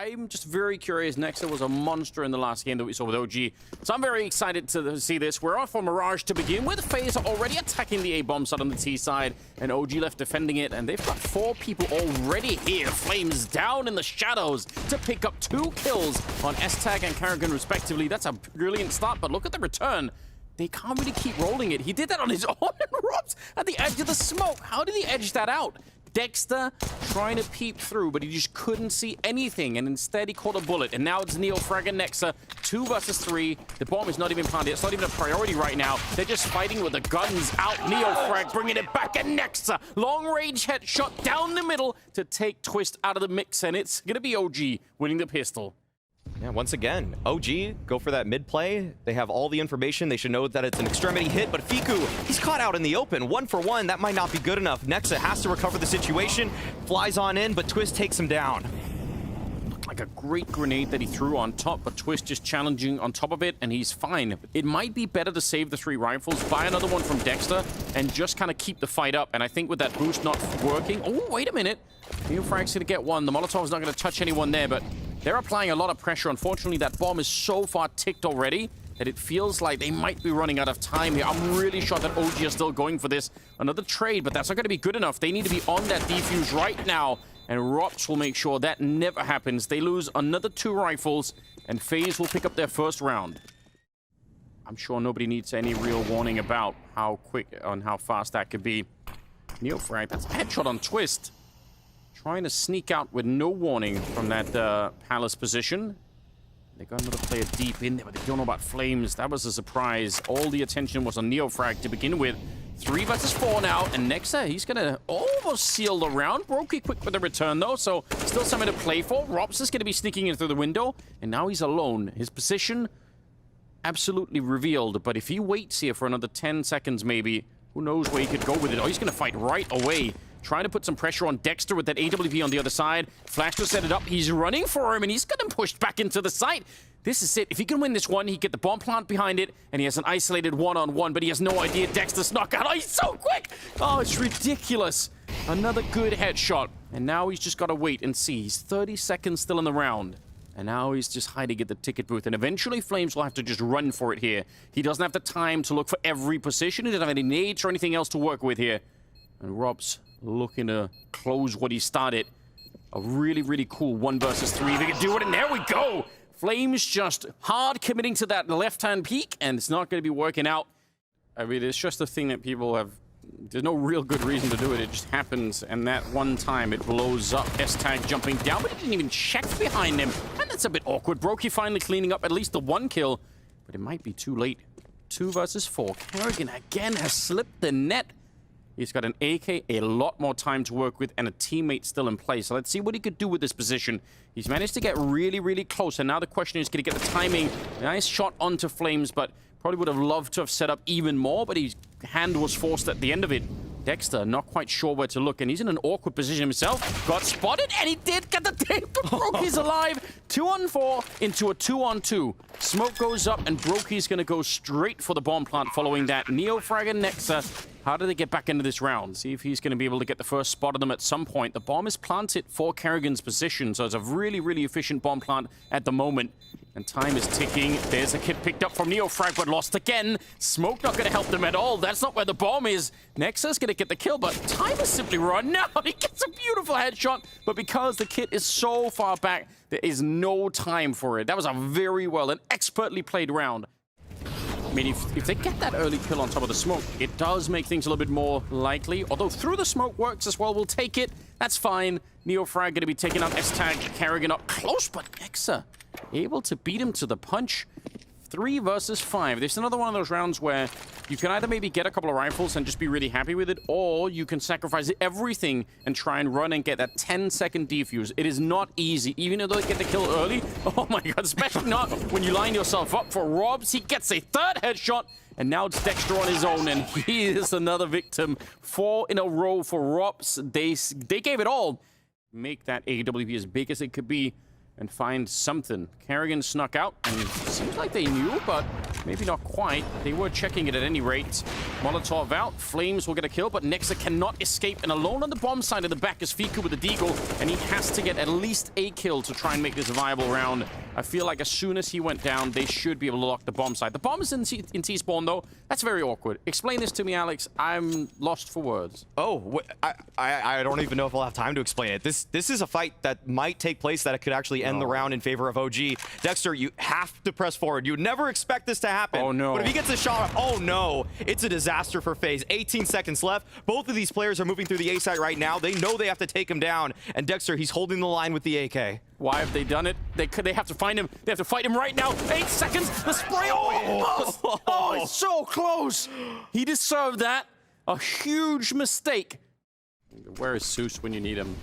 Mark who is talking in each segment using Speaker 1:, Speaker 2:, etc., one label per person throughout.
Speaker 1: I'm just very curious. Nexa was a monster in the last game that we saw with OG. So I'm very excited to see this. We're off for Mirage to begin with. Faze already attacking the A-bomb side on the T side, and OG left defending it. And they've got 4 people already here. Flames down in the shadows to pick up 2 kills on S-Tag and Karrigan respectively. That's a brilliant start, but look at the return. They can't really keep rolling it. He did that on his own and Rob's at the edge of the smoke. How did he edge that out? Dexter trying to peep through, but he just couldn't see anything, and instead he caught a bullet. And now it's NeoFrag and Nexa, 2 versus 3. The bomb is not even planted. It's not even a priority right now. They're just fighting with the guns out. NeoFrag bringing it back, and Nexa, long-range headshot down the middle to take Twist out of the mix, and it's going to be OG winning the pistol.
Speaker 2: Yeah, once again, OG go for that mid play. They have all the information. They should know that it's an extremity hit, but Fiku, he's caught out in the open. 1 for 1, that might not be good enough. Nexa has to recover the situation, flies on in, but Twist takes him down.
Speaker 1: Looked like a great grenade that he threw on top, but Twist just challenging on top of it, and he's fine. It might be better to save the 3 rifles, buy another one from Dexter, and just kind of keep the fight up. And I think with that boost not working... Oh, wait a minute. NeoFrag's going to get one. The Molotov's not going to touch anyone there, but they're applying a lot of pressure. Unfortunately, that bomb is so far ticked already that it feels like they might be running out of time here. I'm really shocked that OG are still going for this. Another trade, but that's not going to be good enough. They need to be on that defuse right now, and Rops will make sure that never happens. They lose another 2 rifles, and FaZe will pick up their first round. I'm sure nobody needs any real warning about how quick and how fast that could be. NeoFrag, that's a headshot on Twist. Trying to sneak out with no warning from that Palace position. They got another player deep in there, but they don't know about Flames. That was a surprise. All the attention was on NeoFrag to begin with. 3 versus 4 now, and Nexa, he's gonna almost seal the round. Brokey quick with the return, though, so still something to play for. Rops is gonna be sneaking in through the window, and now he's alone. His position absolutely revealed, but if he waits here for another 10 seconds maybe, who knows where he could go with it. Oh, he's gonna fight right away. Trying to put some pressure on Dexter with that AWP on the other side. Flash to set it up. He's running for him, and he's getting pushed back into the site. This is it. If he can win this one, he get the bomb plant behind it, and he has an isolated one-on-one, but he has no idea Dexter's knockout. Oh, he's so quick! Oh, it's ridiculous. Another good headshot, and now he's just got to wait and see. He's 30 seconds still in the round, and now he's just hiding at the ticket booth, and eventually Flames will have to just run for it here. He doesn't have the time to look for every position. He doesn't have any nades or anything else to work with here. And Rob's looking to close what he started. A really, really cool 1 versus 3. They can do it, and there we go! Flames just hard committing to that left-hand peek, and it's not going to be working out. I mean, it's just a thing that people have... There's no real good reason to do it. It just happens, and that one time it blows up. S-Tag jumping down, but he didn't even check behind him. And that's a bit awkward. Brokey finally cleaning up at least the 1 kill, but it might be too late. 2 versus 4. Karrigan again has slipped the net. He's got an AK, a lot more time to work with, and a teammate still in place. So let's see what he could do with this position. He's managed to get really, really close, and now the question is, can he get the timing? Nice shot onto Flames, but probably would have loved to have set up even more, but his hand was forced at the end of it. Dexter, not quite sure where to look, and he's in an awkward position himself. Got spotted, and he did get the tape, but Brokey's alive. 2-on-4 into a 2-on-2. Smoke goes up, and Brokey's going to go straight for the bomb plant following that. NeoFrag and Nexa, how do they get back into this round? See if he's going to be able to get the first spot of them at some point. The bomb is planted for Karrigan's position, so it's a really, really efficient bomb plant at the moment. And time is ticking. There's a kid picked up from NeoFrag, but lost again. Smoke not going to help them at all. That's not where the bomb is. Nexa's going to get the kill, but time is simply run out. He gets a beautiful headshot, but because the kit is so far back, there is no time for it. That was a very well and expertly played round. I mean, if they get that early kill on top of the smoke, it does make things a little bit more likely. Although through the smoke works as well, we'll take it. That's fine. NeoFrag going to be taking out S-Tag, Karrigan up close, but Nexa able to beat him to the punch. 3 versus 5. This is another one of those rounds where you can either maybe get a couple of rifles and just be really happy with it, or you can sacrifice everything and try and run and get that 10-second defuse. It is not easy, even though they get the kill early. Oh my god, especially not when you line yourself up for Robs. He gets a 3rd headshot, and now it's Dexter on his own, and he is another victim. 4 in a row for Robs. They gave it all. Make that AWP as big as it could be and find something. Karrigan snuck out, and it seems like they knew, but Maybe not quite. They were checking it at any rate. Molotov out. Flames will get a kill, but Nexa cannot escape. And alone on the bomb side in the back is Fiku with the deagle, and he has to get at least a kill to try and make this a viable round. I feel like as soon as he went down, they should be able to lock the bomb side. The bomb is in T-spawn, though. That's very awkward. Explain this to me, Alex. I'm lost for words.
Speaker 2: Oh, I don't even know if I'll have time to explain it. This is a fight that might take place that it could actually end the round in favor of OG. Dexter, you have to press forward. You would never expect this to happen.
Speaker 1: Oh, no.
Speaker 2: But if he gets a shot, oh, no. It's a disaster for FaZe. 18 seconds left. Both of these players are moving through the A side right now. They know they have to take him down. And Dexter, he's holding the line with the AK.
Speaker 1: Why have they done it? They have to find him. They have to fight him right now. 8 seconds. The spray. Oh, it's so close. He deserved that. A huge mistake. Where is Zeus when you need him?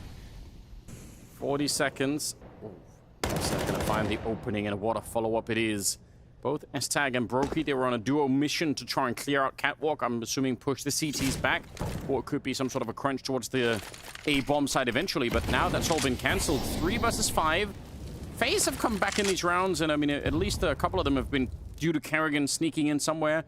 Speaker 1: 40 seconds. He's not going to find the opening, and what a follow-up it is. Both S-Tag and Brokey, they were on a duo mission to try and clear out Catwalk. I'm assuming push the CTs back, or it could be some sort of a crunch towards the A-bomb side eventually, but now that's all been cancelled. 3 versus 5. FaZe have come back in these rounds, and I mean, at least a couple of them have been due to Kerrigan sneaking in somewhere.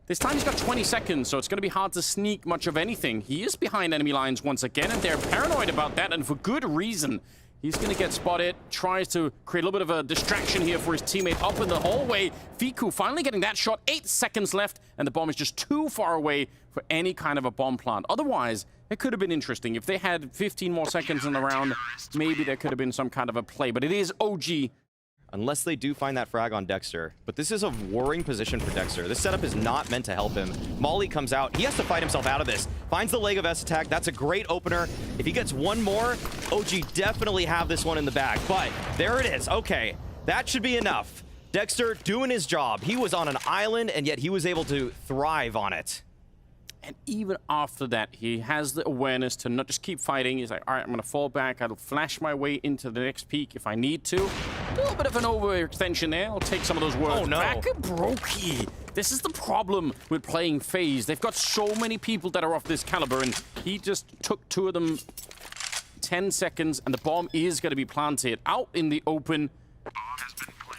Speaker 1: This time he's got 20 seconds, so it's going to be hard to sneak much of anything. He is behind enemy lines once again, and they're paranoid about that, and for good reason. He's going to get spotted, tries to create a little bit of a distraction here for his teammate up in the hallway. Fiku finally getting that shot. 8 seconds left, and the bomb is just too far away for any kind of a bomb plant. Otherwise, it could have been interesting. If they had 15 more seconds in the round, maybe there could have been some kind of a play, but it is OG.
Speaker 2: Unless they do find that frag on Dexter. But this is a worrying position for Dexter. This setup is not meant to help him. Molly comes out. He has to fight himself out of this. Finds the leg of S attack. That's a great opener. If he gets one more, OG definitely have this one in the bag. But there it is. Okay, that should be enough. Dexter doing his job. He was on an island, and yet he was able to thrive on it.
Speaker 1: And even after that, he has the awareness to not just keep fighting. He's like, all right, I'm going to fall back. I'll flash my way into the next peak if I need to. A little bit of an overextension there. I'll take some of those words back. Brokey. This is the problem with playing FaZe. They've got so many people that are off this caliber, and he just took 2 of them. 10 seconds, and the bomb is going to be planted out in the open.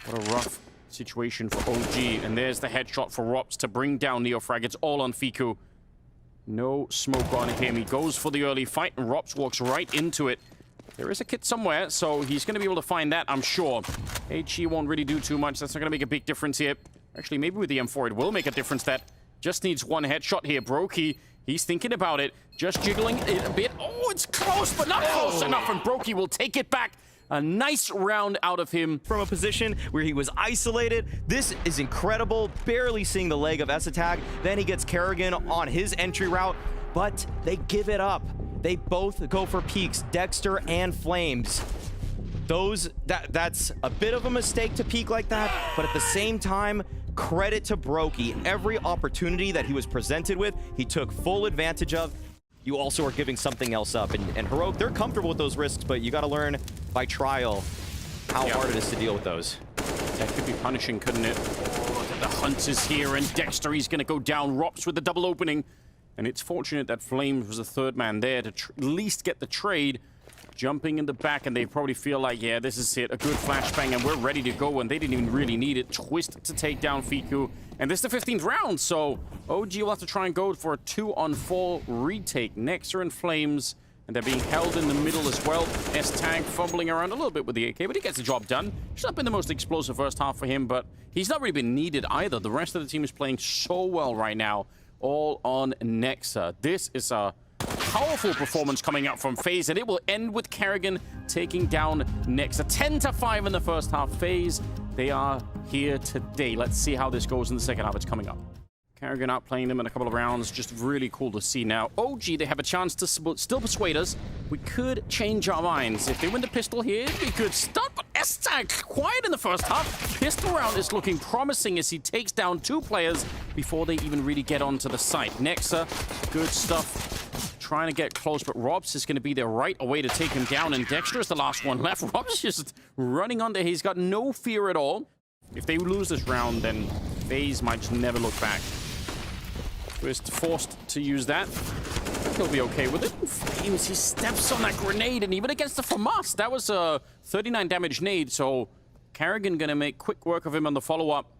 Speaker 1: What a rough situation for OG. And there's the headshot for Rops to bring down Neofrag. It's all on Fiku. No smoke on him. He goes for the early fight, and Rops walks right into it. There is a kit somewhere, so he's going to be able to find that, I'm sure. HE won't really do too much. That's not going to make a big difference here. Actually, maybe with the M4, it will make a difference. That just needs 1 headshot here. Brokey, he's thinking about it. Just jiggling it a bit. Oh, it's close, but not close enough, and Brokey will take it back. A nice round out of him.
Speaker 2: From a position where he was isolated. This is incredible. Barely seeing the leg of S attack. Then he gets Kerrigan on his entry route, but they give it up. They both go for peaks, Dexter and Flames. That's a bit of a mistake to peek like that, but at the same time, credit to Brokey. Every opportunity that he was presented with, he took full advantage of. You also are giving something else up. And Heroic, they're comfortable with those risks, but you got to learn by trial how hard it is to deal with those.
Speaker 1: That could be punishing, couldn't it? Oh, look at the Hunters here, and Dexter, he's going to go down. Rops with the double opening. And it's fortunate that Flames was the 3rd man there to at least get the trade. Jumping in the back, and they probably feel like, yeah, this is it. A good flashbang, and we're ready to go, and they didn't even really need it. Twist to take down Fiku. And this is the 15th round, so OG will have to try and go for a 2-on-4 retake. Nexa and Flames, and they're being held in the middle as well. S-Tag fumbling around a little bit with the AK, but he gets the job done. It's not been the most explosive first half for him, but he's not really been needed either. The rest of the team is playing so well right now, all on Nexa. This is a powerful performance coming out from FaZe, and it will end with Kerrigan taking down Nexa. 10-5 in the first half. FaZe, they are here today. Let's see how this goes in the second half. It's coming up. Kerrigan outplaying them in a couple of rounds. Just really cool to see now. OG, they have a chance to still persuade us. We could change our minds. If they win the pistol here, it'd be a good start. But S-Tag quiet in the first half. Pistol round is looking promising as he takes down 2 players before they even really get onto the site. Nexa, good stuff. Trying to get close, but Robs is going to be there right away to take him down, and Dexter is the last one left. Robs just running on there. He's got no fear at all. If they lose this round, then FaZe might just never look back. Twist forced to use that. He'll be okay with it. Flames, he steps on that grenade, and even against the FAMAS, that was a 39 damage nade, so Kerrigan going to make quick work of him on the follow-up.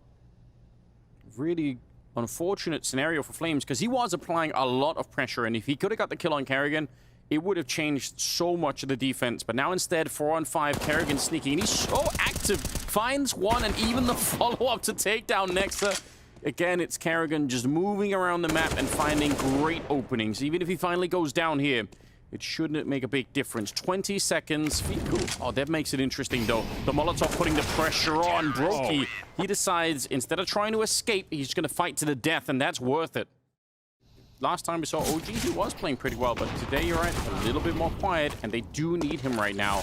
Speaker 1: really unfortunate scenario for Flames, because he was applying a lot of pressure, and if he could have got the kill on Kerrigan, it would have changed so much of the defense. But now instead, 4-on-5, Kerrigan sneaking, and he's so active. Finds one, and even the follow-up to take down Nexa. Again, it's Kerrigan just moving around the map and finding great openings. Even if he finally goes down here, it shouldn't make a big difference. 20 seconds. fiku. Oh, that makes it interesting, though. The Molotov putting the pressure on. Brokey, he decides, instead of trying to escape, he's going to fight to the death, and that's worth it. Last time we saw OG, he was playing pretty well, but today you're right, a little bit more quiet, and they do need him right now.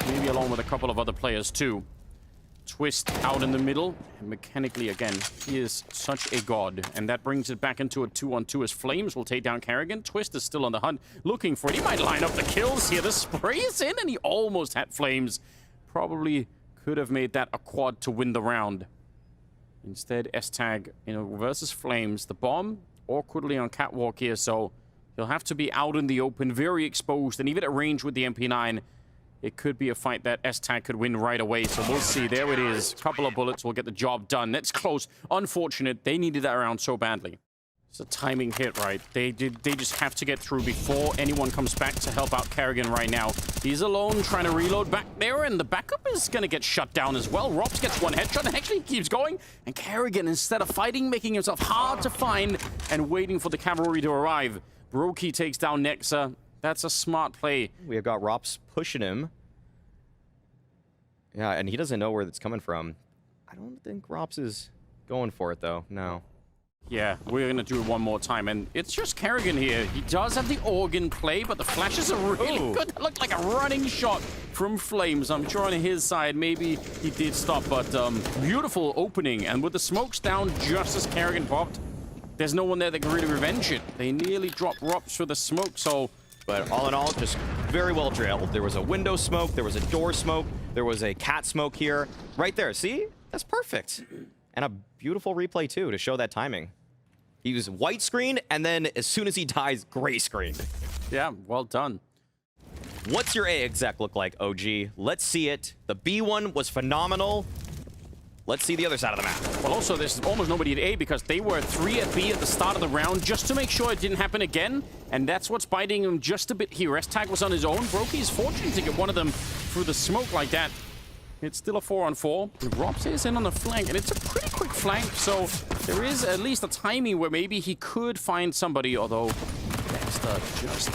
Speaker 1: Maybe along with a couple of other players, too. Twist out in the middle, and mechanically, again, he is such a god. And that brings it back into a 2-on-2 as Flames will take down Kerrigan. Twist is still on the hunt, looking for it. He might line up the kills here. The spray is in, and he almost had Flames. Probably could have made that a quad to win the round. Instead, S-Tag, versus Flames. The bomb awkwardly on catwalk here, so he'll have to be out in the open, very exposed, and even at range with the MP9. It could be a fight that S-Tag could win right away, so we'll see. There it is. A couple of bullets will get the job done. That's close. Unfortunate. They needed that round so badly. It's a timing hit, right? They just have to get through before anyone comes back to help out Kerrigan right now. He's alone trying to reload back there, and the backup is going to get shut down as well. Rops gets one headshot, and actually keeps going. And Kerrigan, instead of fighting, making himself hard to find and waiting for the cavalry to arrive. Brokey takes down Nexa. That's a smart play.
Speaker 2: We have got Rops pushing him. Yeah, and he doesn't know where that's coming from. I don't think Rops is going for it, though. No.
Speaker 1: Yeah, we're going to do it one more time. And it's just Kerrigan here. He does have the organ play, but the flashes are really good. That looked like a running shot from Flames. I'm sure on his side, maybe he did stop, but beautiful opening. And with the smokes down just as Kerrigan popped, there's no one there that can really revenge it. They nearly dropped Rops for the smoke, so...
Speaker 2: But all in all, just very well drilled. There was a window smoke, there was a door smoke, there was a cat smoke here. Right there, see? That's perfect. And a beautiful replay, too, to show that timing. He was white screen, and then as soon as he dies, gray screen.
Speaker 1: Yeah, well done.
Speaker 2: What's your A exec look like, OG? Let's see it. The B one was phenomenal. Let's see the other side of the map.
Speaker 1: Well, also, there's almost nobody at A because they were 3 at B at the start of the round just to make sure it didn't happen again. And that's what's biting him just a bit here. S-Tag was on his own. Brokey is fortunate to get one of them through the smoke like that. It's still a 4-on-4. Rops is in on the flank, and it's a pretty quick flank, so there is at least a timing where maybe he could find somebody, although Dexter just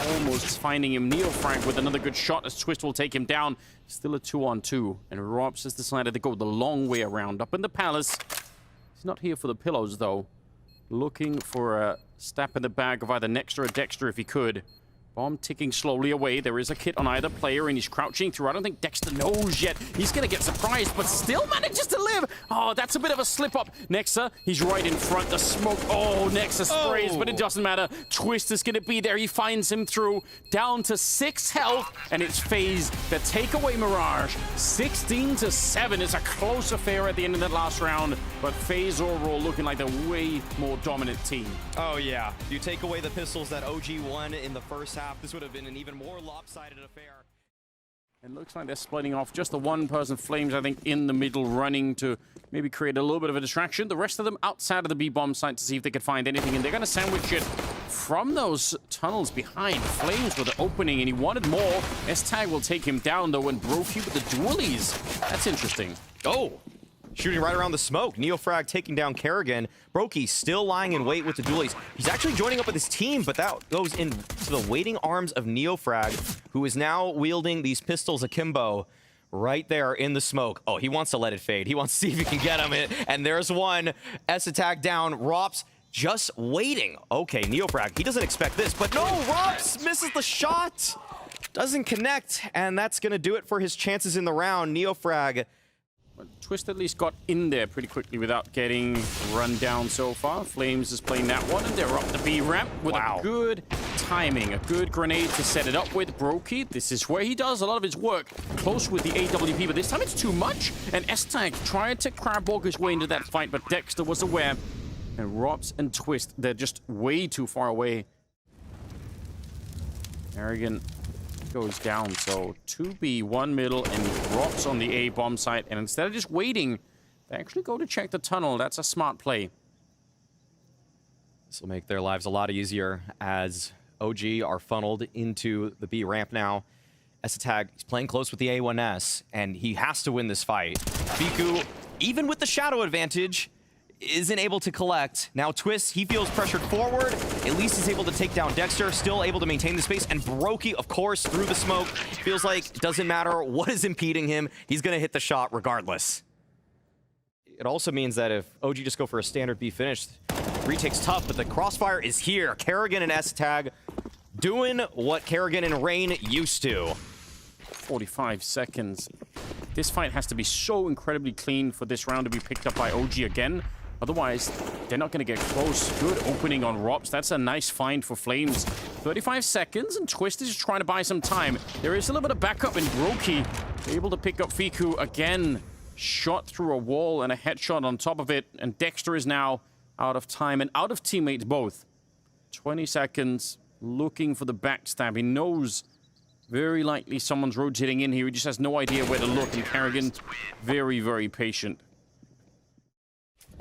Speaker 1: almost finding him. Neofrag with another good shot as Twist will take him down. Still a 2-on-2, and Rops has decided to go the long way around. Up in the palace. He's not here for the pillows, though. Looking for a stab in the bag of either Nexa or Dexter if he could. Bomb ticking slowly away. There is a kit on either player, and he's crouching through. I don't think Dexter knows yet. He's going to get surprised, but still manages to live. Oh, that's a bit of a slip-up. Nexa, he's right in front. The smoke. Oh, Nexa sprays, but it doesn't matter. Twist is going to be there. He finds him through. Down to 6 health, and it's Faze that take away Mirage. 16-7. It's a close affair at the end of that last round, but Faze overall looking like the way more dominant team.
Speaker 2: Oh, yeah. You take away the pistols that OG won in the first half, this would have been an even more lopsided affair.
Speaker 1: It looks like they're splitting off. Just the one person, Flames, I think, in the middle, running to maybe create a little bit of a distraction. The rest of them outside of the B-bomb site to see if they could find anything. And they're going to sandwich it from those tunnels behind. Flames with the opening, and he wanted more. S-Tag will take him down, though, and Brokey with the dualies. That's interesting.
Speaker 2: Oh! Shooting right around the smoke. Neofrag taking down Kerrigan. Brokey still lying in wait with the dualies. He's actually joining up with his team, but that goes into the waiting arms of Neofrag, who is now wielding these pistols akimbo right there in the smoke. Oh, he wants to let it fade. He wants to see if he can get him. And there's one. S-Attack down. Rops just waiting. Okay, Neofrag, he doesn't expect this, but no, Rops misses the shot. Doesn't connect, and that's going to do it for his chances in the round. Neofrag...
Speaker 1: Twist at least got in there pretty quickly without getting run down so far. Flames is playing that one, and they're up the B ramp with a good timing, a good grenade to set it up with. Brokey, this is where he does a lot of his work, close with the AWP, but this time it's too much. And S-Tag tried to crab walk his way into that fight, but Dexter was aware. And Rops and Twist, they're just way too far away. Arrogant goes down, so 2B, 1 middle, and Rops on the A bomb site. And instead of just waiting They actually go to check the tunnel. That's a smart play.
Speaker 2: This will make their lives a lot easier as OG are funneled into the B ramp now. Esatag, he's playing close with the A1S, and he has to win this fight. Fiku, even with the shadow advantage, isn't able to collect. Now Twist, he feels pressured forward. At least he's able to take down Dexter, still able to maintain the space. And Brokey, of course, through the smoke. Feels like it doesn't matter what is impeding him. He's going to hit the shot regardless. It also means that if OG just go for a standard B finish, retake's tough, but the crossfire is here. Kerrigan and Esatag doing what Kerrigan and Rain used to.
Speaker 1: 45 seconds. This fight has to be so incredibly clean for this round to be picked up by OG again. Otherwise, they're not going to get close. Good opening on Rops. That's a nice find for Flames. 35 seconds, and Twist is trying to buy some time. There is a little bit of backup in Brokey. Able to pick up Fiku again. Shot through a wall and a headshot on top of it. And Dexter is now out of time and out of teammates both. 20 seconds. Looking for the backstab. He knows very likely someone's rotating in here. He just has no idea where to look. And Kerrigan, very, very patient.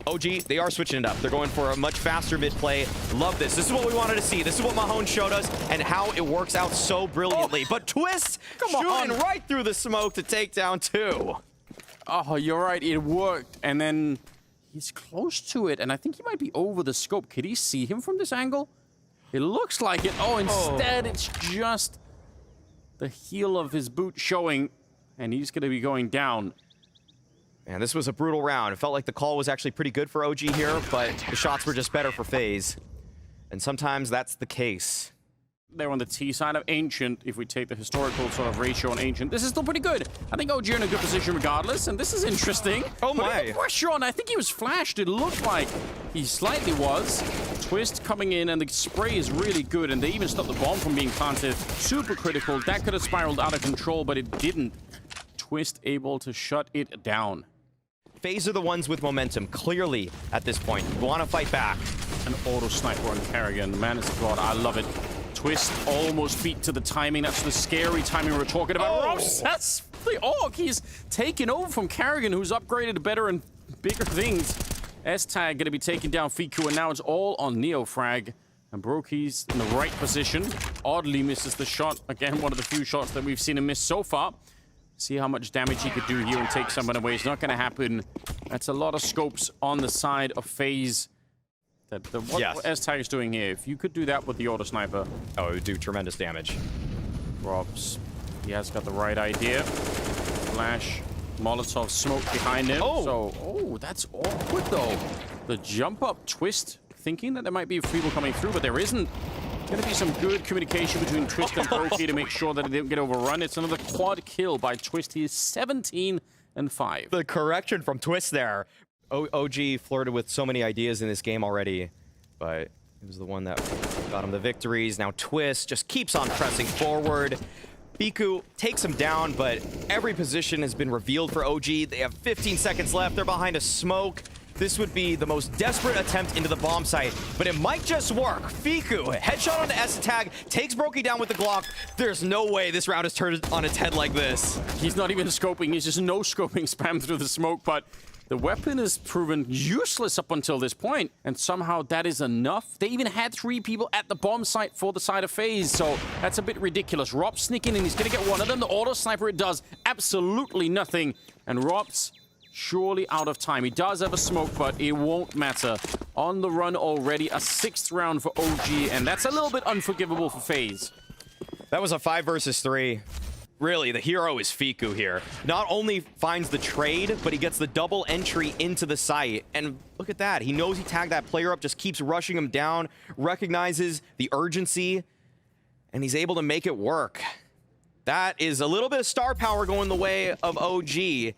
Speaker 2: OG, they are switching it up. They're going for a much faster mid-play. Love this. This is what we wanted to see. This is what Mahone showed us and how it works out so brilliantly. Oh, but Twist shooting right through the smoke to take down 2.
Speaker 1: Oh, you're right. It worked. And then he's close to it. And I think he might be over the scope. Could he see him from this angle? It looks like it. Oh, instead, it's just the heel of his boot showing. And he's going to be going down.
Speaker 2: Man, this was a brutal round. It felt like the call was actually pretty good for OG here, but the shots were just better for FaZe. And sometimes that's the case.
Speaker 1: They're on the T side of Ancient. If we take the historical sort of ratio on Ancient, this is still pretty good. I think OG are in a good position regardless, and this is interesting.
Speaker 2: Oh my.
Speaker 1: Pressure on. I think he was flashed. It looked like he slightly was. Twist coming in, and the spray is really good, and they even stopped the bomb from being planted. Super critical. That could have spiraled out of control, but it didn't. Twist able to shut it down.
Speaker 2: FaZe are the ones with momentum, clearly, at this point. You want to fight back.
Speaker 1: An auto sniper on Kerrigan. Man, it's God, I love it. Twist almost beat to the timing. That's the scary timing we were talking about.
Speaker 2: Oh.
Speaker 1: Ross, that's the Orc. He's taken over from Kerrigan, who's upgraded to better and bigger things. S-Tag gonna be taking down Fiku, and now it's all on Neo Frag. And Brokey's in the right position. Oddly misses the shot. Again, one of the few shots that we've seen him miss so far. See how much damage he could do here and take someone away. It's not going to happen. That's a lot of scopes on the side of FaZe. What S-Tag is doing here, if you could do that with the auto sniper.
Speaker 2: Oh, it would do tremendous damage.
Speaker 1: Robs. He has got the right idea. Flash. Molotov smoke behind him. Oh, that's awkward though. The jump up Twist, thinking that there might be people coming through, but there isn't. Going to be some good communication between Twist and Brokey to make sure that it didn't get overrun. It's another quad kill by Twist. He is 17-5.
Speaker 2: The correction from Twist there. OG flirted with so many ideas in this game already, but it was the one that got him the victories. Now Twist just keeps on pressing forward. Fiku takes him down, but every position has been revealed for OG. They have 15 seconds left. They're behind a smoke. This would be the most desperate attempt into the bomb site, but it might just work. Fiku, headshot onto Esatag, takes Brokey down with the Glock. There's no way this round is turned on its head like this.
Speaker 1: He's not even scoping. He's just no-scoping spam through the smoke, but the weapon has proven useless up until this point, and somehow that is enough. They even had 3 people at the bomb site for the side of FaZe, so that's a bit ridiculous. Rops sneaking in. He's going to get one of them. The auto sniper, it does absolutely nothing, and Rops surely out of time. He does have a smoke, but it won't matter. On the run already, a 6th round for OG, and that's a little bit unforgivable for FaZe.
Speaker 2: That was a 5 versus 3. Really, the hero is Fiku here. Not only finds the trade, but he gets the double entry into the site. And look at that. He knows he tagged that player up, just keeps rushing him down, recognizes the urgency, and he's able to make it work. That is a little bit of star power going the way of OG.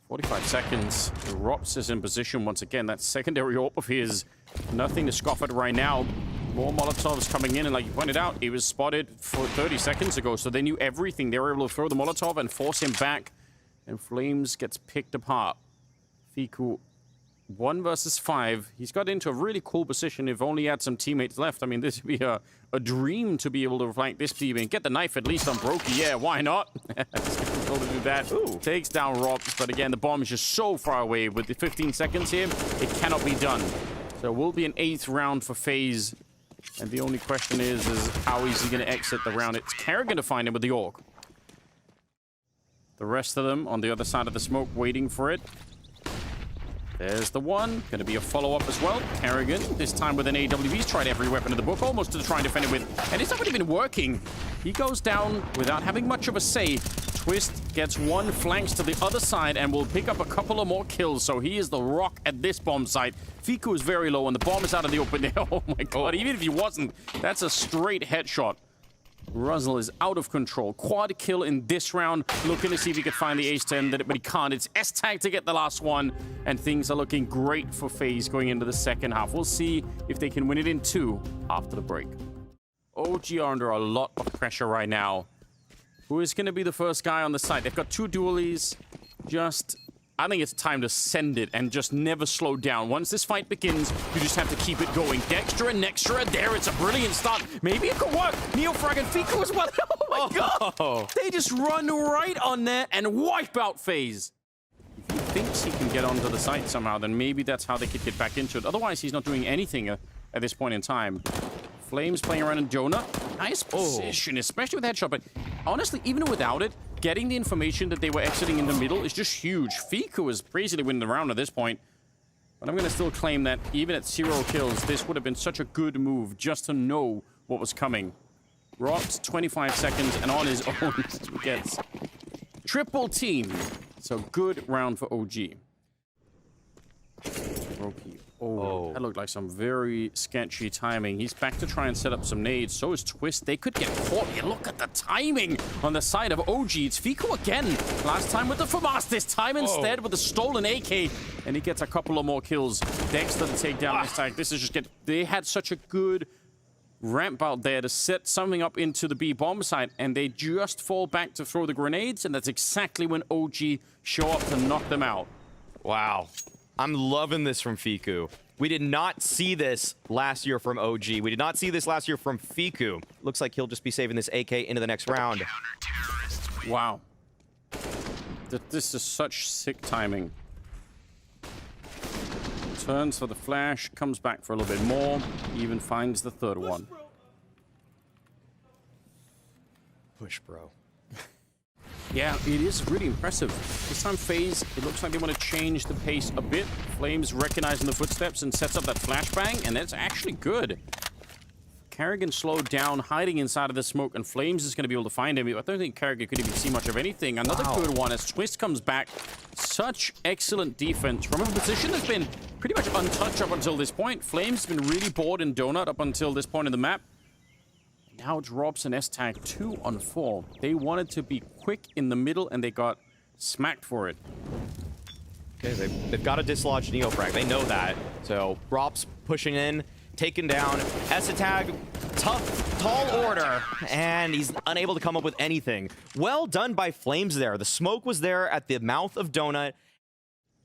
Speaker 1: 45 seconds. Rops is in position once again. That secondary AWP of his, nothing to scoff at right now. More Molotovs coming in, and like you pointed out, he was spotted for 30 seconds ago, so they knew everything. They were able to throw the Molotov and force him back, and Flames gets picked apart. Fiku 1 versus 5. He's got into a really cool position if only he had some teammates left. I mean, this would be a dream to be able to flank this team and get the knife at least on Brokey. Yeah, why not? He's able to do that. Ooh. Takes down Robs, but again, the bomb is just so far away. With the 15 seconds here, it cannot be done. So it will be an 8th round for FaZe. And the only question is how is he going to exit the round? It's Kerrigan to find him with the Orc. The rest of them on the other side of the smoke waiting for it. There's the one. Going to be a follow-up as well. Kerrigan, this time with an AWP. He's tried every weapon in the book, almost to try and defend it with. And it's not really been working. He goes down without having much of a say. Twist gets one, flanks to the other side, and will pick up a couple of more kills. So he is the rock at this bomb site. FIKU is very low, and the bomb is out of the open. Oh my god, even if he wasn't, that's a straight headshot. Ruzzle is out of control. Quad kill in this round. Looking to see if he could find the ace to end it, but he can't. It's S-Tag to get the last one, and things are looking great for FaZe going into the second half. We'll see if they can win it in 2 after the break. OG are under a lot of pressure right now. Who is going to be the first guy on the site? They've got 2 dualies. I think it's time to send it and just never slow down. Once this fight begins, you just have to keep it going. Dexter and Nextra, there, it's a brilliant start. Maybe it could work. Neofrag and FIKU as well. Oh my god! They just run right on there and wipe out FaZe. If he thinks he can get onto the site somehow, then maybe that's how they could get back into it. Otherwise, he's not doing anything at this point in time. Flames playing around in Donut. Nice position, especially with headshot. But honestly, even without it, getting the information that they were exiting in the middle is just huge. FIKU is crazily winning the round at this point. But I'm going to still claim that even at 0 kills, this would have been such a good move just to know what was coming. Rocks 25 seconds, and on his own gets triple team. So good round for OG. Brokey. Oh, that looked like some very sketchy timing. He's back to try and set up some nades. So is Twist. They could get caught here. Look at the timing on the side of OG. It's FIKU again. Last time with the FAMAS. This time instead with the stolen AK. And he gets a couple of more kills. Dexter to take down this time. This is just They had such a good ramp out there to set something up into the B bomb site. And they just fall back to throw the grenades. And that's exactly when OG show up to knock them out.
Speaker 2: Wow. I'm loving this from FIKU. We did not see this last year from OG. We did not see this last year from FIKU. Looks like he'll just be saving this AK into the next round.
Speaker 1: Wow. This is such sick timing. Turns for the flash, comes back for a little bit more, even finds the third one.
Speaker 2: Push, bro.
Speaker 1: Yeah, it is really impressive. This time FaZe, it looks like they want to change the pace a bit. Flames recognizing the footsteps and sets up that flashbang, and that's actually good. Kerrigan slowed down, hiding inside of the smoke, and Flames is going to be able to find him. I don't think Kerrigan could even see much of anything. Another good one as Twist comes back. Such excellent defense from a position that's been pretty much untouched up until this point. Flames has been really bored in Donut up until this point in the map. Now it's Robs and S-Tag 2 on 4. They wanted to be quick in the middle, and they got smacked for it.
Speaker 2: Okay, they've got to dislodge Neofrag. They know that. So Robs pushing in, taken down. S-Tag, tough, tall order, and he's unable to come up with anything. Well done by Flames there. The smoke was there at the mouth of Donut.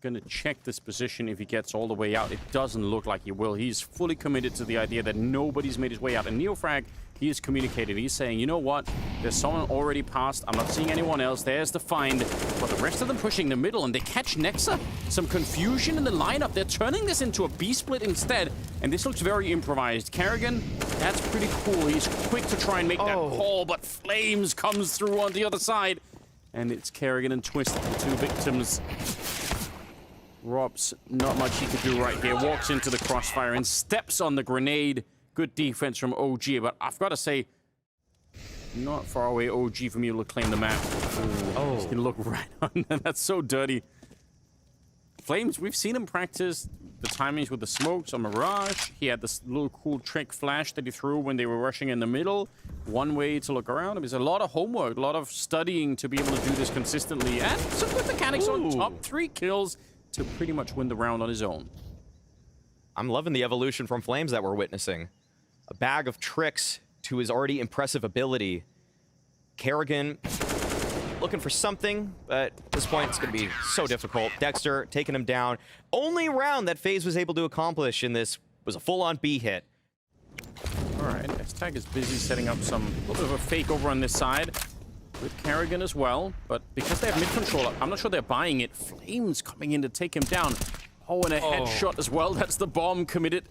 Speaker 1: Gonna check this position if he gets all the way out. It doesn't look like he will. He's fully committed to the idea that nobody's made his way out. And Neofrag, he is communicated. He's saying, you know what? There's someone already passed. I'm not seeing anyone else. There's the find. But the rest of them pushing the middle, and they catch Nexa. Some confusion in the lineup. They're turning this into a B-split instead. And this looks very improvised. Kerrigan, that's pretty cool. He's quick to try and make that call, but Flames comes through on the other side. And it's Kerrigan and Twist, the 2 victims. Robs, not much he could do right here. Walks into the crossfire and steps on the grenade. Good defense from OG, but I've got to say, not far away OG from you to claim the map. Oh, he's gonna look right on that. That's so dirty. Flames, we've seen him practice the timings with the smokes on Mirage. He had this little cool trick flash that he threw when they were rushing in the middle. One way to look around. There's a lot of homework, a lot of studying to be able to do this consistently. And some good mechanics on top. 3 kills to pretty much win the round on his own.
Speaker 2: I'm loving the evolution from Flames that we're witnessing. A bag of tricks to his already impressive ability. Kerrigan looking for something, but at this point it's going to be so difficult. Dexter taking him down. Only round that FaZe was able to accomplish in this was a full-on B hit.
Speaker 1: All right, S-Tag is busy setting up some little bit of a fake over on this side with Karrigan as well, but because they have mid control, I'm not sure they're buying it. Flames coming in to take him down. Oh, and a headshot as well. That's the bomb committed.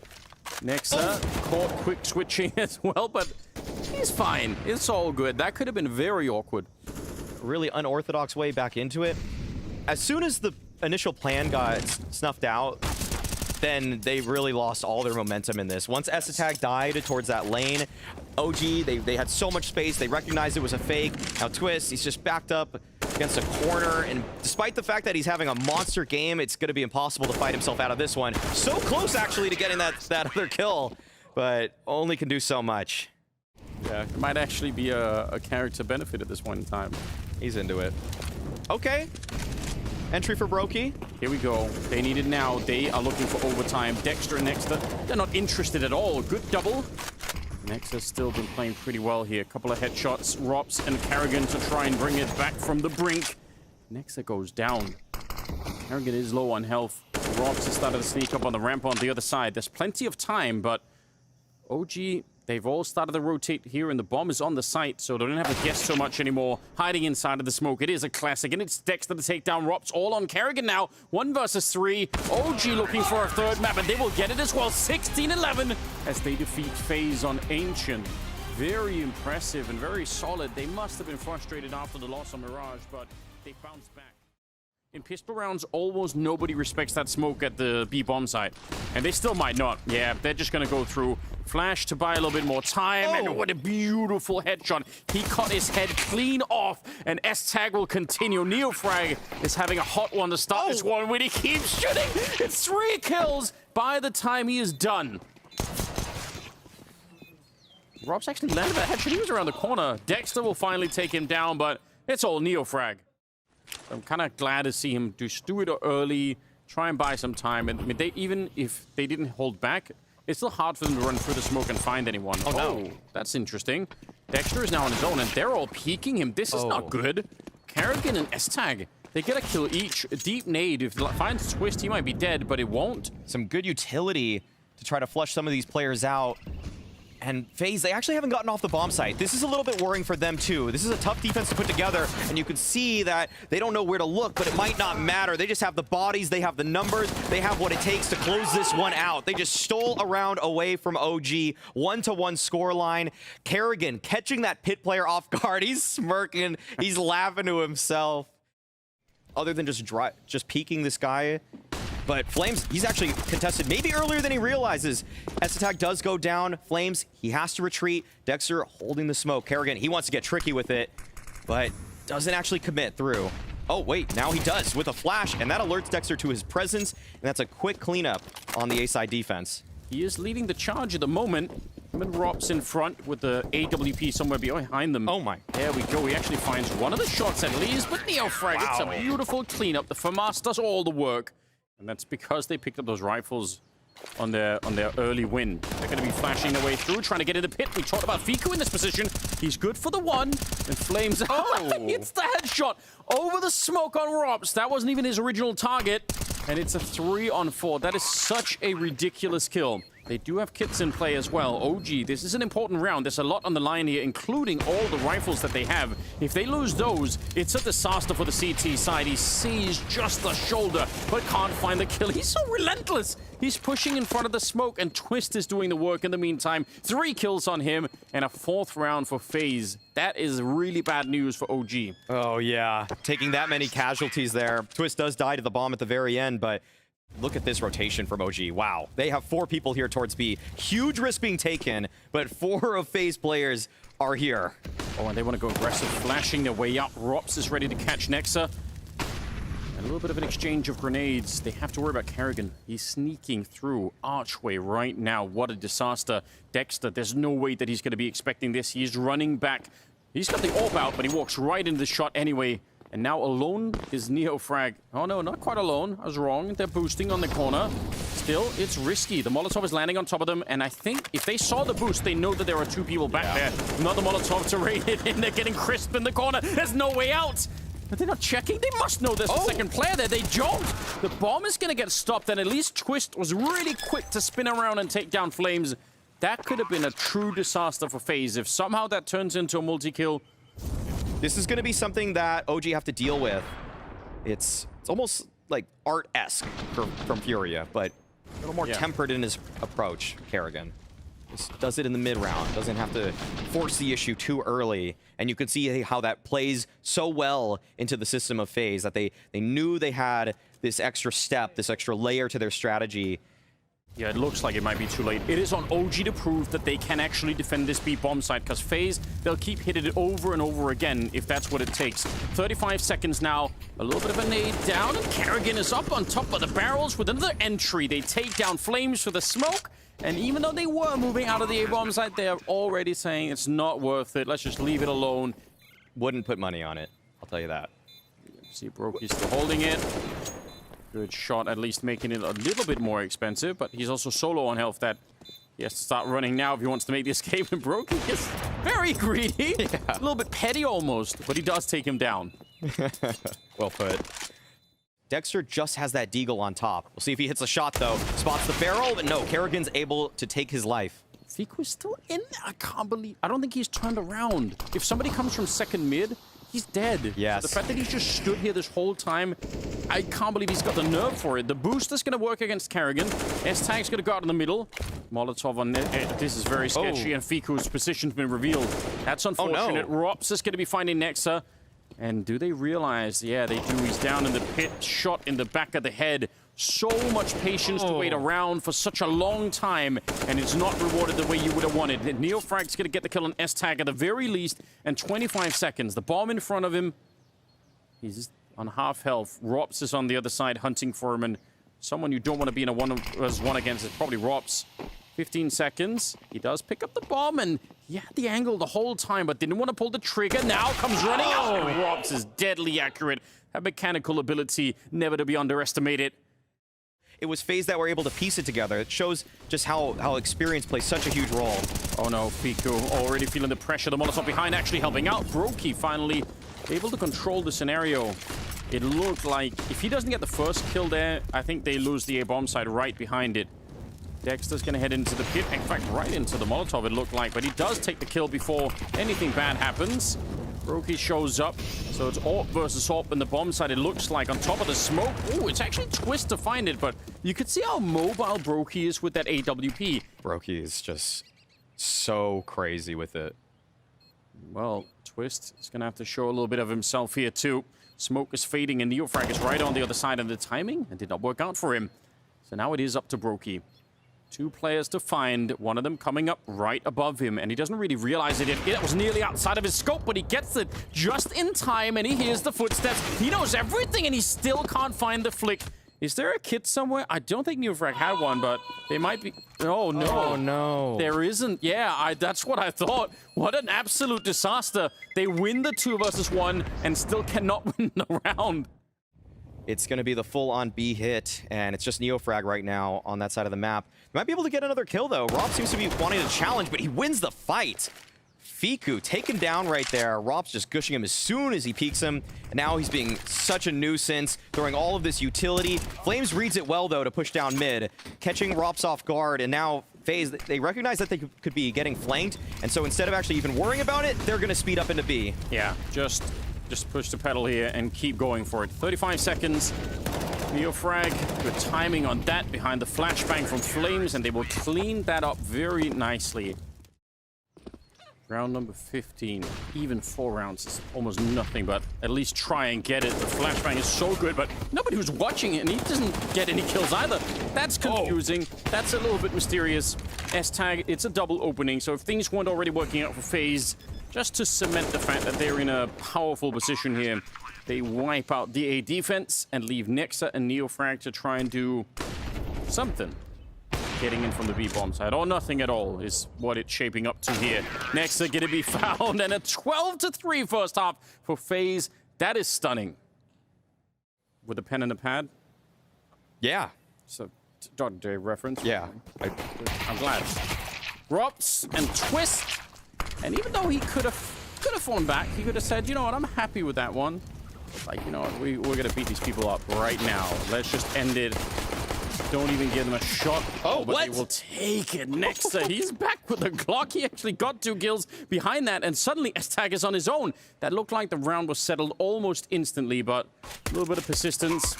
Speaker 1: Nexa caught quick switching as well, but he's fine. It's all good. That could have been very awkward.
Speaker 2: Really unorthodox way back into it. As soon as the initial plan got snuffed out, then they really lost all their momentum in this. Once S-Attack died towards that lane, OG, they had so much space. They recognized it was a fake. Now Twist, he's just backed up against a corner, and despite the fact that he's having a monster game, it's going to be impossible to fight himself out of this one. So close, actually, to getting that other kill, but only can do so much.
Speaker 1: Yeah, it might actually be a character benefit at this point in time.
Speaker 2: He's into it. Okay. Entry for Brokey.
Speaker 1: Here we go. They need it now. They are looking for overtime. Dexter and Nexa, they're not interested at all. Good double. Nexa's still been playing pretty well here. A couple of headshots. Rops and Karrigan to try and bring it back from the brink. Nexa goes down. Karrigan is low on health. Rops has started to sneak up on the ramp on the other side. There's plenty of time, but OG, they've all started to rotate here, and the bomb is on the site, so they don't have to guess so much anymore. Hiding inside of the smoke. It is a classic, and it's Dexter to take down Rops, all on Karrigan now. 1 versus 3. OG looking for a third map, and they will get it as well. 16-11 as they defeat FaZe on Ancient. Very impressive and very solid. They must have been frustrated after the loss on Mirage, but they bounced back. In pistol rounds, almost nobody respects that smoke at the B-bomb site. And they still might not. Yeah, they're just going to go through. Flash to buy a little bit more time. And what a beautiful headshot. He cut his head clean off. And S-Tag will continue. Neofrag is having a hot one to start this one when he keeps shooting. It's 3 kills by the time he is done. Rob's actually landed that headshot. He was around the corner. Dexter will finally take him down, but it's all Neofrag. I'm kind of glad to see him just do it early, try and buy some time. And I mean, even if they didn't hold back, it's still hard for them to run through the smoke and find anyone. Oh, no. That's interesting. Dexter is now on his own, and they're all peeking him. This is not good. Karrigan and S-Tag, they get a kill each. A deep nade. If it finds Twist, he might be dead, but it won't.
Speaker 2: Some good utility to try to flush some of these players out. And FaZe, they actually haven't gotten off the bomb site. This is a little bit worrying for them, too. This is a tough defense to put together, and you can see that they don't know where to look, but it might not matter. They just have the bodies, they have the numbers, they have what it takes to close this one out. They just stole a round away from OG. 1-1 scoreline. Karrigan catching that pit player off guard. He's smirking. He's laughing to himself. Other than just peeking this guy. But Flames, he's actually contested maybe earlier than he realizes. S-Attack does go down. Flames, he has to retreat. Dexter holding the smoke. Karrigan, he wants to get tricky with it, but doesn't actually commit through. Oh, wait, now he does with a flash, and that alerts Dexter to his presence, and that's a quick cleanup on the A-side defense.
Speaker 1: He is leading the charge at the moment. Him and Rops in front with the AWP somewhere behind them.
Speaker 2: Oh my.
Speaker 1: There we go. He actually finds one of the shots at least, but Neofrag, it's a beautiful cleanup. The FAMAS does all the work. And that's because they picked up those rifles on their early win. They're going to be flashing their way through, trying to get in the pit. We talked about Fiku in this position. He's good for the one. And Flames, it's the headshot over the smoke on Robs. That wasn't even his original target. And it's a 3-on-4. That is such a ridiculous kill. They do have kits in play as well. OG, this is an important round. There's a lot on the line here, including all the rifles that they have. If they lose those, it's a disaster for the CT side. He sees just the shoulder, but can't find the kill. He's so relentless. He's pushing in front of the smoke, and Twist is doing the work in the meantime. 3 kills on him, and a 4th round for FaZe. That is really bad news for OG.
Speaker 2: Oh, yeah. Taking that many casualties there. Twist does die to the bomb at the very end, but look at this rotation from OG. Wow. They have 4 people here towards B. Huge risk being taken, but 4 of FaZe players are here.
Speaker 1: Oh, and they want to go aggressive, flashing their way up. Rops is ready to catch Nexa. A little bit of an exchange of grenades. They have to worry about Karrigan. He's sneaking through Archway right now. What a disaster. Dexter, there's no way that he's going to be expecting this. He's running back. He's got the AWP out, but he walks right into the shot anyway. And now alone is NeoFrag. Oh no, not quite alone. I was wrong. They're boosting on the corner. Still, it's risky. The Molotov is landing on top of them, and I think if they saw the boost, they know that there are two people back there. Another Molotov to raid it in. They're getting crisp in the corner. There's no way out. But they're not checking. They must know there's a second player there. They don't. The bomb is going to get stopped, and at least Twist was really quick to spin around and take down Flames. That could have been a true disaster for FaZe. If somehow that turns into a multi-kill,
Speaker 2: this is going to be something that OG have to deal with. It's almost like art-esque from FURIA, but a little more tempered in his approach, Kerrigan. Just does it in the mid-round, doesn't have to force the issue too early. And you can see how that plays so well into the system of FaZe, that they knew they had this extra step, this extra layer to their strategy.
Speaker 1: Yeah, it looks like it might be too late. It is on OG to prove that they can actually defend this B bomb site, because FaZe, they'll keep hitting it over and over again if that's what it takes. 35 seconds now. A little bit of a nade down, and Kerrigan is up on top of the barrels with another entry. They take down Flames for the smoke, and even though they were moving out of the A bomb site, they're already saying it's not worth it. Let's just leave it alone.
Speaker 2: Wouldn't put money on it, I'll tell you that.
Speaker 1: See, Brokey's still holding it. Good shot, at least making it a little bit more expensive, but he's also solo on health that he has to start running now if he wants to make the escape. And Brokey is very greedy. Yeah. A little bit petty almost, but he does take him down.
Speaker 2: Well put. Dexter just has that deagle on top. We'll see if he hits a shot, though. Spots the barrel, but no, Kerrigan's able to take his life.
Speaker 1: Fiku's still in there. I can't believe... I don't think he's turned around. If somebody comes from second mid, he's dead.
Speaker 2: Yes.
Speaker 1: So the fact that he's just stood here this whole time, I can't believe he's got the nerve for it. The boost is going to work against Kerrigan. S-Tag's going to go out in the middle. Molotov on this is very sketchy, and Fiku's position's been revealed. That's unfortunate.
Speaker 2: Oh, no.
Speaker 1: Rops is going to be finding Nexa. And do they realize? Yeah, they do. He's down in the pit, shot in the back of the head. So much patience to wait around for such a long time, and it's not rewarded the way you would have wanted. NeoFrag's going to get the kill on S-Tag at the very least, and 25 seconds. The bomb in front of him. He's on half health. Rops is on the other side hunting for him, and someone you don't want to be in a one against is probably Rops. 15 seconds. He does pick up the bomb, and he had the angle the whole time, but didn't want to pull the trigger. Now comes running out, and Rops is deadly accurate. That mechanical ability, never to be underestimated.
Speaker 2: It was FaZe that were able to piece it together. It shows just how experience plays such a huge role.
Speaker 1: Oh no, Fiku already feeling the pressure. The Molotov behind actually helping out. Brokey finally able to control the scenario. It looked like if he doesn't get the first kill there, I think they lose the A-bomb side right behind it. Dexter's going to head into the pit. In fact, right into the Molotov, it looked like. But he does take the kill before anything bad happens. Brokey shows up. So it's AWP versus AWP in the bomb side, it looks like, on top of the smoke. Oh, it's actually Twist to find it, but you could see how mobile Brokey is with that AWP.
Speaker 2: Brokey is just so crazy with it.
Speaker 1: Well, Twist is going to have to show a little bit of himself here, too. Smoke is fading, and NeoFrag is right on the other side, and the timing did not work out for him. So now it is up to Brokey. Two players to find, one of them coming up right above him, and he doesn't really realize it. It was nearly outside of his scope, but he gets it just in time, and he hears the footsteps. He knows everything, and he still can't find the flick. Is there a kit somewhere? I don't think NeoFrag had one, but they might be... Oh, no.
Speaker 2: Oh, no.
Speaker 1: There isn't. Yeah, that's what I thought. What an absolute disaster. They win the 2 versus 1 and still cannot win the round.
Speaker 2: It's going to be the full-on B hit, and it's just NeoFrag right now on that side of the map. They might be able to get another kill, though. Rob seems to be wanting to challenge, but he wins the fight. Fiku taken down right there. Rob's just gushing him as soon as he peeks him. And now he's being such a nuisance, throwing all of this utility. Flames reads it well, though, to push down mid, catching Rops off guard, and now FaZe, they recognize that they could be getting flanked, and so instead of actually even worrying about it, they're going to speed up into B.
Speaker 1: Yeah, just push the pedal here and keep going for it. 35 seconds. NeoFrag, good timing on that behind the flashbang from Flames, and they will clean that up very nicely. Round number 15. Even 4 rounds is almost nothing, but at least try and get it. The flashbang is so good, but nobody was watching it, and he doesn't get any kills either. That's confusing. That's a little bit mysterious. S-Tag, it's a double opening, so if things weren't already working out for FaZe, just to cement the fact that they're in a powerful position here, they wipe out the A defense and leave Nexa and NeoFrag to try and do something. Getting in from the B-bomb side, or nothing at all, is what it's shaping up to here. Nexa gonna be found, and a 12-3 first half for FaZe. That is stunning. With a pen and a pad.
Speaker 2: Yeah.
Speaker 1: So, .j reference.
Speaker 2: Yeah.
Speaker 1: I'm glad. Drops and twist. And even though he could have fallen back, he could have said, you know what, I'm happy with that one. Like, you know what, we're going to beat these people up right now. Let's just end it. Don't even give them a shot.
Speaker 2: Oh,
Speaker 1: but
Speaker 2: what?
Speaker 1: They will take it. Nexa, he's back with the Glock. He actually got 2 kills behind that, and suddenly S-Tag is on his own. That looked like the round was settled almost instantly, but a little bit of persistence.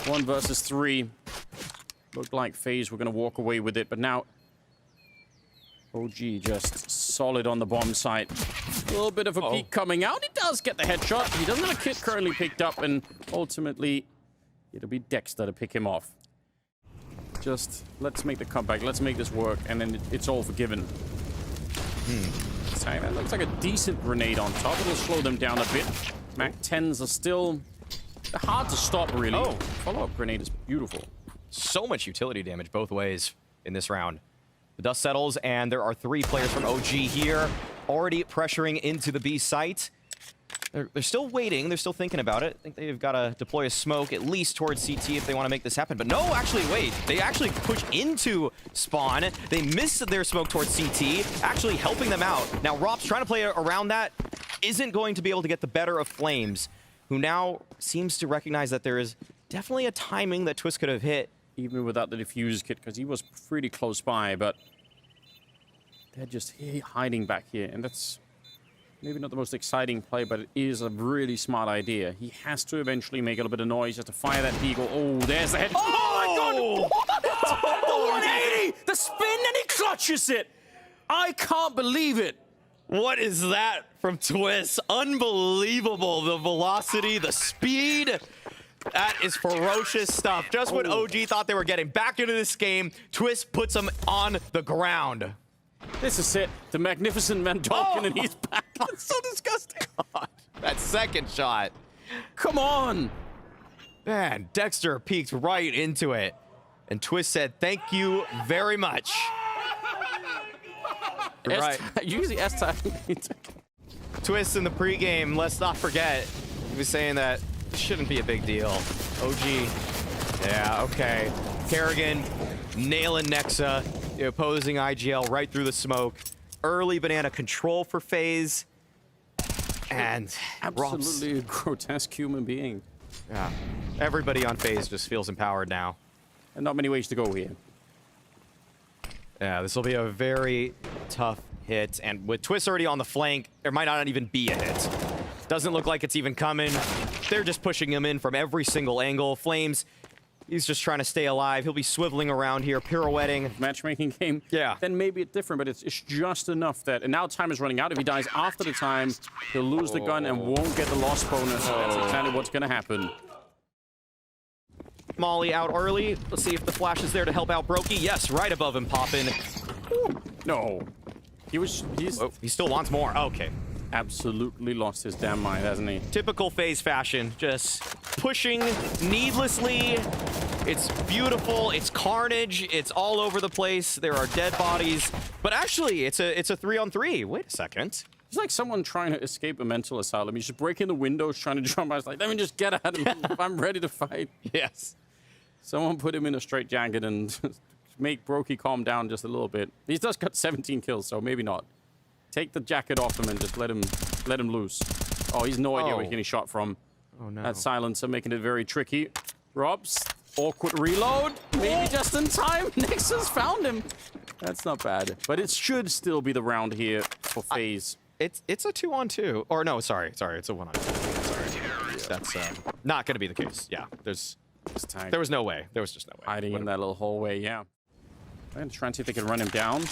Speaker 1: 1 versus 3. Looked like FaZe were going to walk away with it, but now OG just solid on the bomb site. A little bit of a peek coming out. He does get the headshot. He doesn't have a kit currently picked up, and ultimately it'll be Dexter to pick him off. Just let's make the comeback. Let's make this work, and then it's all forgiven. That looks like a decent grenade on top. It'll slow them down a bit. Mac 10s are still hard to stop, really. Oh, follow-up grenade is beautiful.
Speaker 2: So much utility damage both ways in this round. The dust settles, and there are 3 players from OG here, already pressuring into the B site. They're still waiting. They're still thinking about it. I think they've got to deploy a smoke at least towards CT if they want to make this happen. But no, actually, wait. They actually push into spawn. They missed their smoke towards CT, actually helping them out. Now, Rop's trying to play around that. Isn't going to be able to get the better of Flames, who now seems to recognize that there is definitely a timing that Twist could have hit.
Speaker 1: Even without the defuse kit, because he was pretty close by, but they're just hiding back here, and that's maybe not the most exciting play, but it is a really smart idea. He has to eventually make a little bit of noise just to fire that deagle. Oh, there's the head. Oh, my God! What? The 180! The spin, and he clutches it! I can't believe it!
Speaker 2: What is that from Twist? Unbelievable. The velocity, the speed. That is ferocious stuff. Just when OG thought they were getting back into this game, Twist puts them on the ground.
Speaker 1: This is it. The magnificent Mandalkin, and he's back. That's so disgusting.
Speaker 2: God, that second shot.
Speaker 1: Come on.
Speaker 2: Man, Dexter peeked right into it. And Twist said, thank you very much. Right.
Speaker 1: Usually S-Tag.
Speaker 2: Twist in the pregame, let's not forget, he was saying that it shouldn't be a big deal. OG, yeah, okay. Kerrigan nailing Nexa, the opposing IGL right through the smoke. Early banana control for FaZe. And
Speaker 1: absolutely a grotesque human being.
Speaker 2: Yeah, everybody on FaZe just feels empowered now.
Speaker 1: And not many ways to go here.
Speaker 2: Yeah, this will be a very tough hit. And with Twist already on the flank, there might not even be a hit. Doesn't look like it's even coming. They're just pushing him in from every single angle. Flames, he's just trying to stay alive. He'll be swiveling around here, pirouetting.
Speaker 1: Matchmaking game.
Speaker 2: Yeah.
Speaker 1: Then maybe it's different, but it's just enough that... And now time is running out. If he dies after the time, he'll lose the gun and won't get the loss bonus. That's exactly what's going to happen.
Speaker 2: Molly out early. Let's see if the flash is there to help out Brokey. Yes, right above him, popping.
Speaker 1: No. He
Speaker 2: still wants more. Okay.
Speaker 1: Absolutely lost his damn mind, hasn't he?
Speaker 2: Typical FaZe fashion. Just pushing needlessly. It's beautiful. It's carnage. It's all over the place. There are dead bodies. But actually, it's a 3-on-3. Wait a second.
Speaker 1: It's like someone trying to escape a mental asylum. He's just breaking the windows, trying to jump out. It's like, let me just get at him. I'm ready to fight.
Speaker 2: Yes.
Speaker 1: Someone put him in a straitjacket and make Brokey calm down just a little bit. He's just got 17 kills, so maybe not. Take the jacket off him and just let him loose. Oh, he's no idea where he's getting shot from.
Speaker 2: Oh, no.
Speaker 1: That silencer making it very tricky. Robs, awkward reload. Maybe just in time. Nixon's found him. That's not bad. But it should still be the round here for FaZe.
Speaker 2: It's a 2-on-2. Or no, sorry. It's a 1-on-2. Sorry. That's not going to be the case. Yeah, there was no way. There was just no way.
Speaker 1: Hiding in that little hallway, yeah. I'm going to try and see if they can run him down.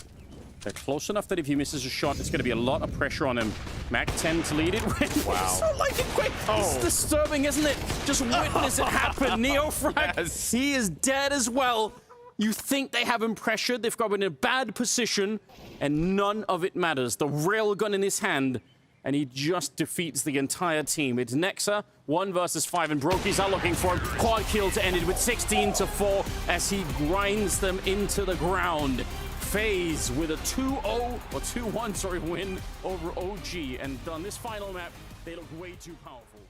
Speaker 1: They're close enough that if he misses a shot, it's going to be a lot of pressure on him. Mac 10 to lead it. Wow. So lightning quick. It's disturbing, isn't it? Just witness it happen. Neofrag, yes. He is dead as well. You think they have him pressured. They've got him in a bad position, and none of it matters. The railgun in his hand, and he just defeats the entire team. It's Nexa, 1 versus 5, and Brokey's are looking for a quad kill to end it with 16-4 as he grinds them into the ground. FaZe with a 2-0, or 2-1, sorry, win over OG, and on this final map, They look way too powerful.